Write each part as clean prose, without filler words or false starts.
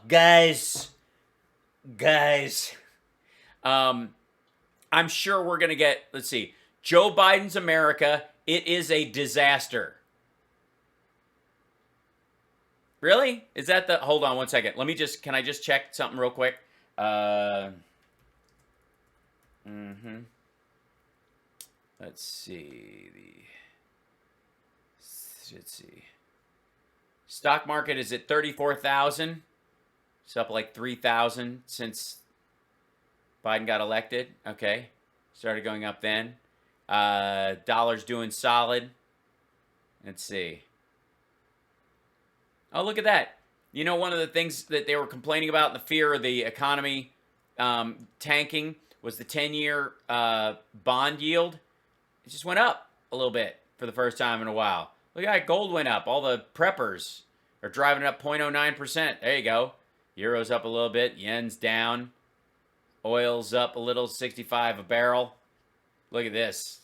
Guys. I'm sure we're going to get, let's see, Joe Biden's America, it is a disaster. Really? Is that the, hold on one second. Can I just check something real quick? Let's see. Let's see. Stock market is at 34,000. It's up like 3,000 since Biden got elected. Okay. Started going up then. Dollar's doing solid. Let's see. Oh, look at that. You know, one of the things that they were complaining about, the fear of the economy tanking, was the 10-year bond yield. It just went up a little bit for the first time in a while. Look at that. Gold went up. All the preppers are driving it up 0.09%. There you go. Euro's up a little bit. Yen's down. Oil's up a little, 65 a barrel. Look at this.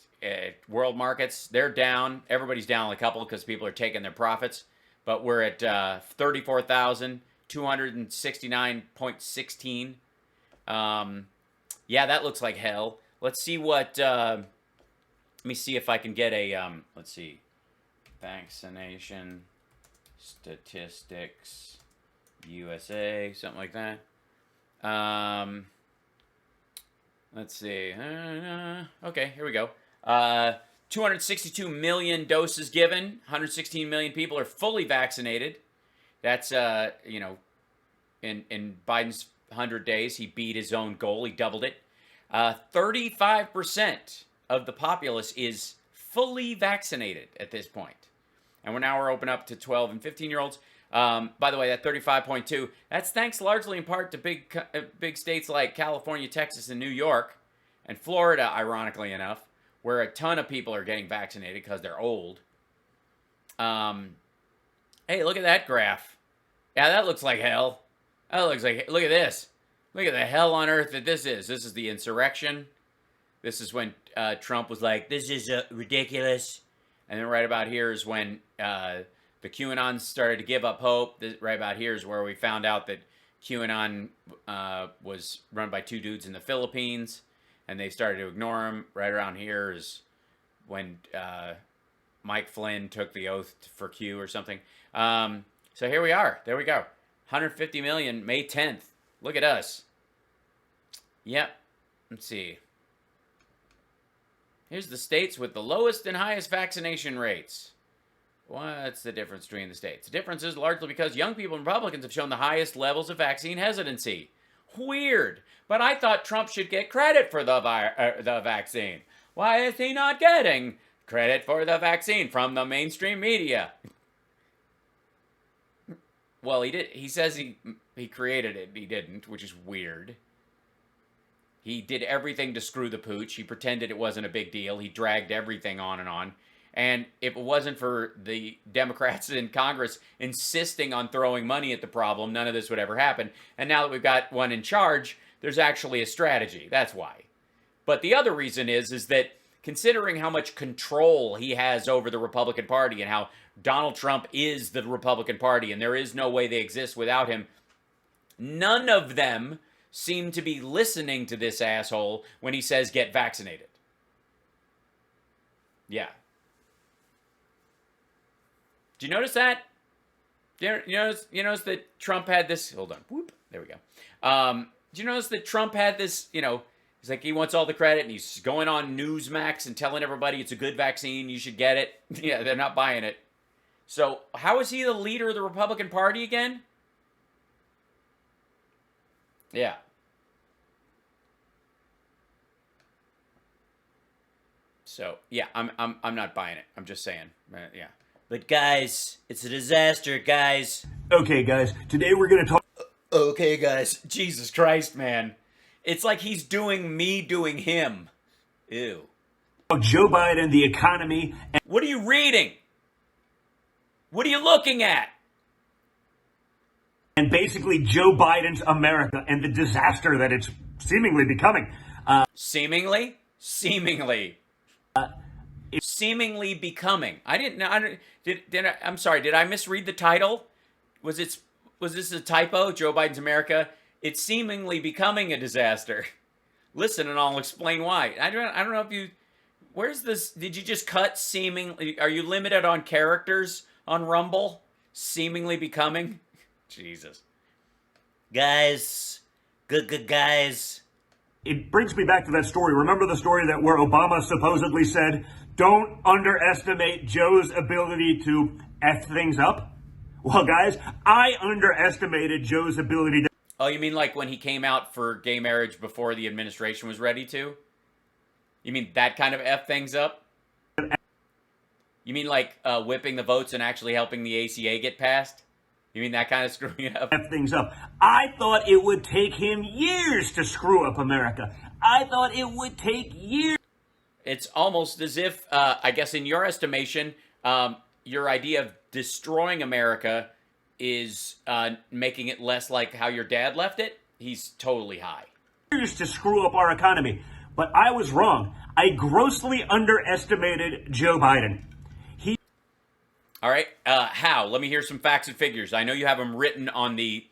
World markets, they're down. Everybody's down a couple because people are taking their profits. But we're at 34,269.16. Yeah, that looks like hell. Let's see what... let me see if I can get a... let's see. Vaccination statistics USA, something like that. Let's see. Okay, here we go. 262 million doses given. 116 million people are fully vaccinated. That's, you know, in Biden's 100 days, he beat his own goal. He doubled it. 35% of the populace is fully vaccinated at this point. And we're open up to 12 and 15-year-olds. By the way, that 35.2, that's thanks largely in part to big states like California, Texas, and New York, and Florida, ironically enough, where a ton of people are getting vaccinated because they're old. Hey, look at that graph. Yeah, that looks like hell. That looks like, look at this. Look at the hell on earth that this is. This is the insurrection. This is when Trump was like, this is ridiculous. And then right about here is when the QAnon started to give up hope. Right about here is where we found out that QAnon was run by two dudes in the Philippines, and they started to ignore him. Right around here is when Mike Flynn took the oath for Q or something. So here we are. There we go. 150 million, May 10th. Look at us. Yep. Let's see. Here's the states with the lowest and highest vaccination rates. What's the difference between the states? The difference is largely because young people and Republicans have shown the highest levels of vaccine hesitancy. Weird. But I thought Trump should get credit for the vaccine. Why is he not getting credit for the vaccine from the mainstream media? Well, he did. He says he created it. He didn't, which is weird. He did everything to screw the pooch. He pretended it wasn't a big deal. He dragged everything on and on. And if it wasn't for the Democrats in Congress insisting on throwing money at the problem, none of this would ever happen. And now that we've got one in charge, there's actually a strategy. That's why. But the other reason is that considering how much control he has over the Republican Party and how Donald Trump is the Republican Party and there is no way they exist without him, none of them seem to be listening to this asshole when he says get vaccinated. Yeah. Did you notice that? You notice that Trump had this... Hold on. Whoop. There we go. Did you notice that Trump had this, he's like, he wants all the credit, and he's going on Newsmax and telling everybody it's a good vaccine, you should get it. Yeah, they're not buying it. So, how is he the leader of the Republican Party again? Yeah. So, yeah, I'm not buying it. I'm just saying. Yeah. But guys, it's a disaster, guys. Okay, guys, today we're going to talk... Okay, guys. Jesus Christ, man. It's like he's doing me doing him. Ew. Joe Biden, the economy... What are you reading? What are you looking at? And basically Joe Biden's America and the disaster that it's seemingly becoming. Seemingly? Seemingly. Seemingly becoming. I didn't know. I'm sorry. Did I misread the title? Was this a typo? Joe Biden's America? It's seemingly becoming a disaster. Listen, and I'll explain why. I don't know if you. Where's this? Did you just cut seemingly? Are you limited on characters on Rumble? Seemingly becoming? Jesus. Guys. Good guys. It brings me back to that story. Remember the story that where Obama supposedly said, "Don't underestimate Joe's ability to F things up"? Well, guys, I underestimated Joe's ability to... Oh, you mean like when he came out for gay marriage before the administration was ready to? You mean that kind of F things up? You mean like whipping the votes and actually helping the ACA get passed? You mean that kind of screwing it up? F things up. I thought it would take him years to screw up America. I thought it would take years. It's almost as if, I guess in your estimation, your idea of destroying America is making it less like how your dad left it. He's totally high. Years to screw up our economy. But I was wrong. I grossly underestimated Joe Biden. All right, how? Let me hear some facts and figures. I know you have them written on the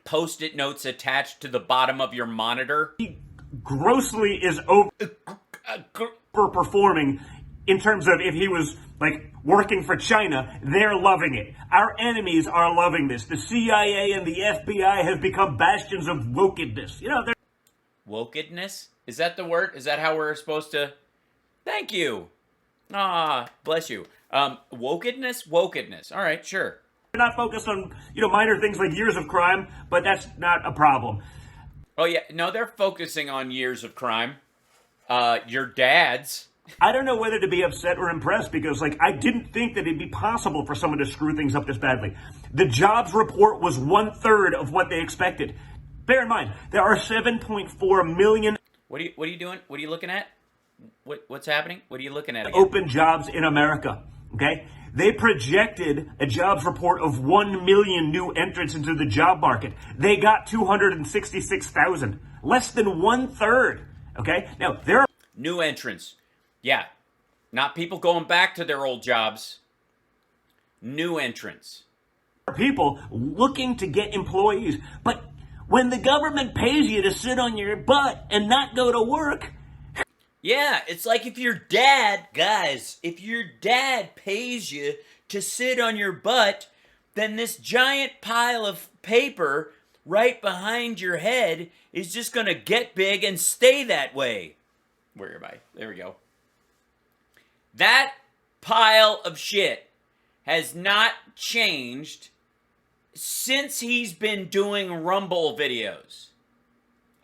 Post-it notes attached to the bottom of your monitor. He grossly is overperforming in terms of if he was, like, working for China, they're loving it. Our enemies are loving this. The CIA and the FBI have become bastions of wokeness. You know, they're... Wokeness? Is that the word? Is that how we're supposed to... Thank you. Ah, bless you. Wokeness? Wokeness. All right, sure. They're not focused on, minor things like years of crime, but that's not a problem. Oh, yeah. No, they're focusing on years of crime. Your dad's. I don't know whether to be upset or impressed because, I didn't think that it'd be possible for someone to screw things up this badly. The jobs report was 1/3 of what they expected. Bear in mind, there are 7.4 million... What are you doing? What are you looking at? What's happening? What are you looking at again? Open jobs in America, okay? They projected a jobs report of 1 million new entrants into the job market. They got 266,000. Less than 1/3, okay? Now, there are... New entrants. Yeah. Not people going back to their old jobs. New entrants. People looking to get employees. But when the government pays you to sit on your butt and not go to work... Yeah, it's like if your dad, guys, if your dad pays you to sit on your butt, then this giant pile of paper right behind your head is just going to get big and stay that way. Where am I? There we go. That pile of shit has not changed since he's been doing Rumble videos.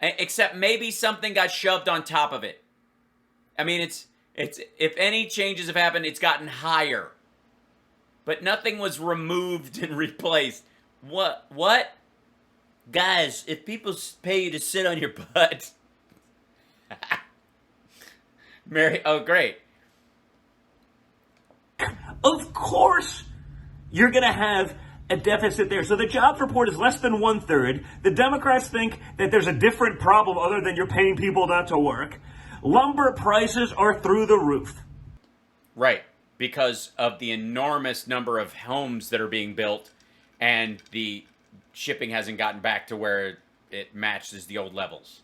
Except maybe something got shoved on top of it. I mean, it's if any changes have happened, it's gotten higher. But nothing was removed and replaced. What? Guys, if people pay you to sit on your butt. Mary, oh, great. Of course, you're going to have a deficit there. So the jobs report is less than 1/3. The Democrats think that there's a different problem other than you're paying people not to work. Lumber prices are through the roof. Right, because of the enormous number of homes that are being built and the shipping hasn't gotten back to where it matches the old levels.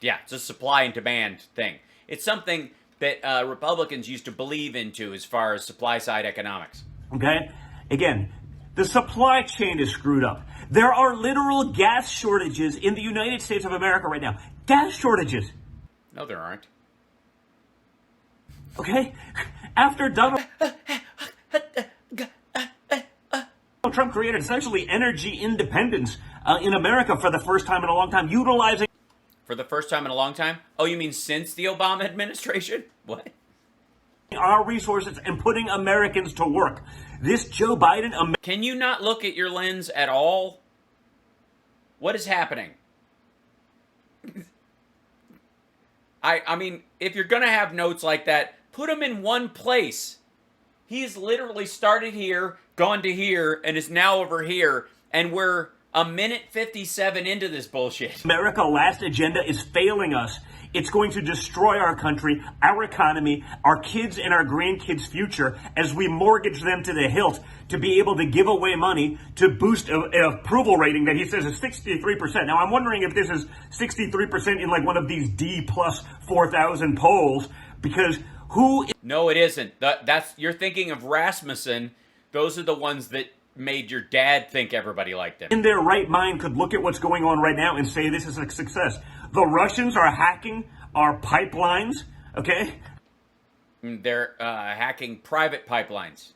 Yeah, it's a supply and demand thing. It's something that Republicans used to believe into as far as supply side economics. Okay? Again, the supply chain is screwed up. There are literal gas shortages in the United States of America right now. Gas shortages. No, there aren't. Okay? After Donald Trump created essentially energy independence in America for the first time in a long time, utilizing... For the first time in a long time? Oh, you mean since the Obama administration? What? Our resources and putting Americans to work. This Joe Biden... Can you not look at your lens at all? What is happening? I mean, if you're going to have notes like that, put them in one place. He's literally started here, gone to here, and is now over here, and we're a minute 57 into this bullshit. America's last agenda is failing us. It's going to destroy our country, our economy, our kids and our grandkids' future as we mortgage them to the hilt to be able to give away money to boost an approval rating that he says is 63%. Now, I'm wondering if this is 63% in like one of these D plus 4,000 polls, because No, it isn't. You're thinking of Rasmussen. Those are the ones that made your dad think everybody liked him. in their right mind could look at what's going on right now and say this is a success? The Russians are hacking our pipelines, okay? They're hacking private pipelines.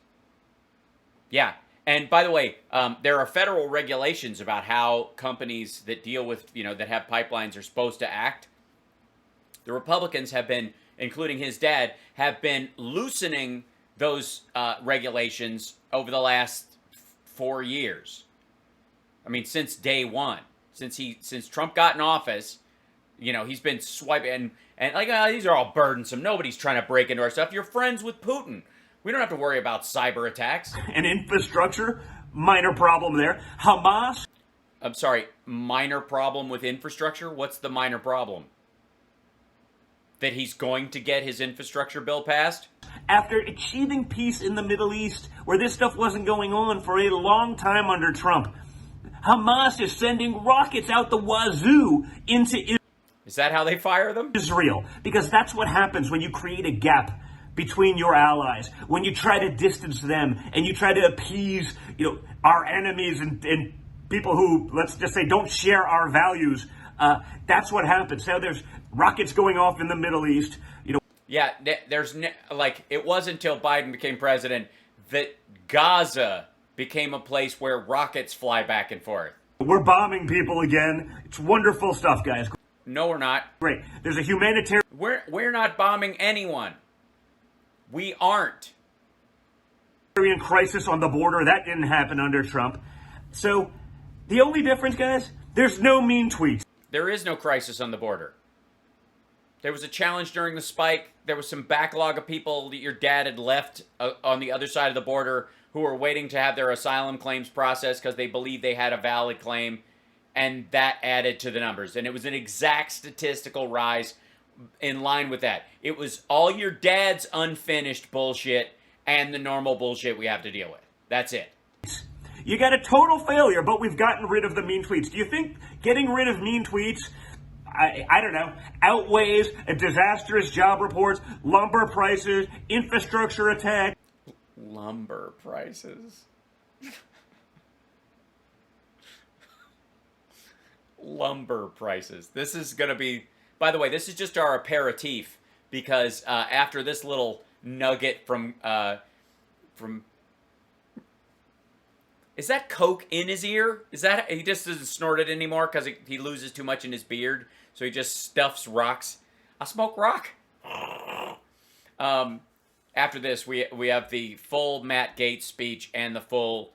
Yeah. And by the way, there are federal regulations about how companies that deal with, that have pipelines are supposed to act. The Republicans have been, including his dad, have been loosening those regulations over the last 4 years. I mean, since day one, since Trump got in office, he's been swiping and like, these are all burdensome. Nobody's trying to break into our stuff. You're friends with Putin. We don't have to worry about cyber attacks. And infrastructure, minor problem there. Hamas. I'm sorry, minor problem with infrastructure? What's the minor problem? That he's going to get his infrastructure bill passed? After achieving peace in the Middle East, where this stuff wasn't going on for a long time under Trump, Hamas is sending rockets out the wazoo into Israel. Is that how they fire them? Because that's what happens when you create a gap between your allies, when you try to distance them and you try to appease, our enemies and people who, let's just say, don't share our values. That's what happens. Now there's rockets going off in the Middle East. Yeah, it wasn't until Biden became president that Gaza became a place where rockets fly back and forth. We're bombing people again. It's wonderful stuff, guys. No, we're not. Great. There's a humanitarian... We're not bombing anyone. We aren't. ...crisis on the border. That didn't happen under Trump. So, the only difference, guys, there's no mean tweets. There is no crisis on the border. There was a challenge during the spike. There was some backlog of people that your dad had left on the other side of the border who were waiting to have their asylum claims processed because they believed they had a valid claim. And that added to the numbers. And it was an exact statistical rise in line with that. It was all your dad's unfinished bullshit and the normal bullshit we have to deal with. That's it. You got a total failure, but we've gotten rid of the mean tweets. Do you think getting rid of mean tweets, I don't know, outweighs a disastrous job reports, lumber prices, infrastructure attack? Lumber prices. Lumber prices. This is going to be, by the way, this is just our aperitif because after this little nugget from, is that Coke in his ear? Is that, he just doesn't snort it anymore because he loses too much in his beard, so he just stuffs rocks. I smoke rock. After this, we have the full Matt Gaetz speech and the full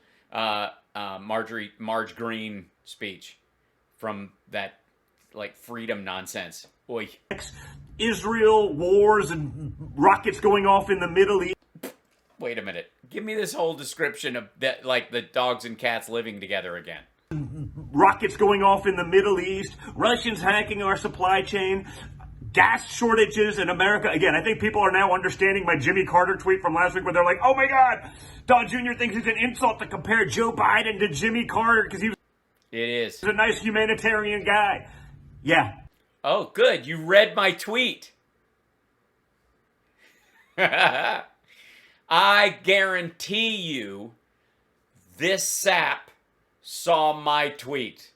Marge Green speech from that, freedom nonsense. Oy. Israel, wars, and rockets going off in the Middle East. Wait a minute. Give me this whole description of that, the dogs and cats living together again. Rockets going off in the Middle East, Russians hacking our supply chain, gas shortages in America. Again, I think people are now understanding my Jimmy Carter tweet from last week where they're like, oh my God, Don Jr. thinks it's an insult to compare Joe Biden to Jimmy Carter because he was a nice humanitarian guy. Yeah. Oh, good. You read my tweet. I guarantee you this sap saw my tweet.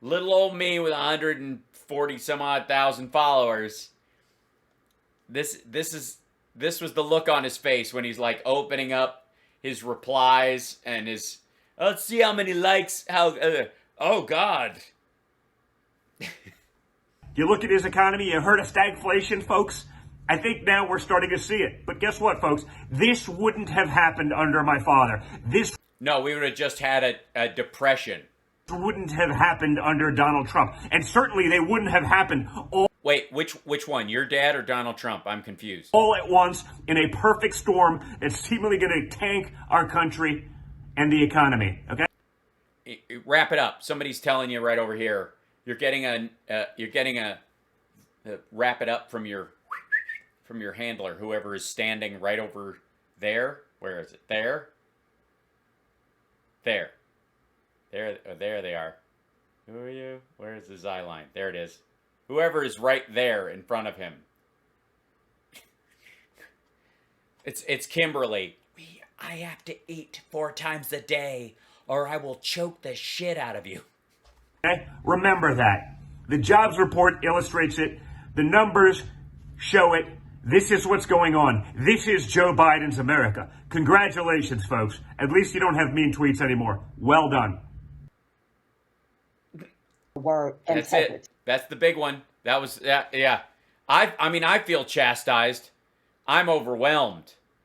Little old me with 140 some odd thousand followers. This was the look on his face when he's opening up his replies and his, let's see how many likes, oh God. You look at his economy, you heard of stagflation, folks? I think now we're starting to see it. But guess what, folks? This wouldn't have happened under my father. No, we would have just had a depression. Wouldn't have happened under Donald Trump. And certainly they wouldn't have happened Wait, which one? Your dad or Donald Trump? I'm confused. all at once in a perfect storm that's seemingly going to tank our country and the economy, okay? wrap it up. Somebody's telling you right over here. You're getting a wrap it up from your handler, whoever is standing right over there. Where is it? There. There they are. Who are you? Where is the Zy line? There it is. Whoever is right there in front of him. It's Kimberly. I have to eat 4 times a day, or I will choke the shit out of you. Okay? Remember that. The jobs report illustrates it. The numbers show it. This is what's going on. This is Joe Biden's America. Congratulations, folks. At least you don't have mean tweets anymore. Well done. That's it. That's the big one. That was, yeah. I mean, I feel chastised. I'm overwhelmed.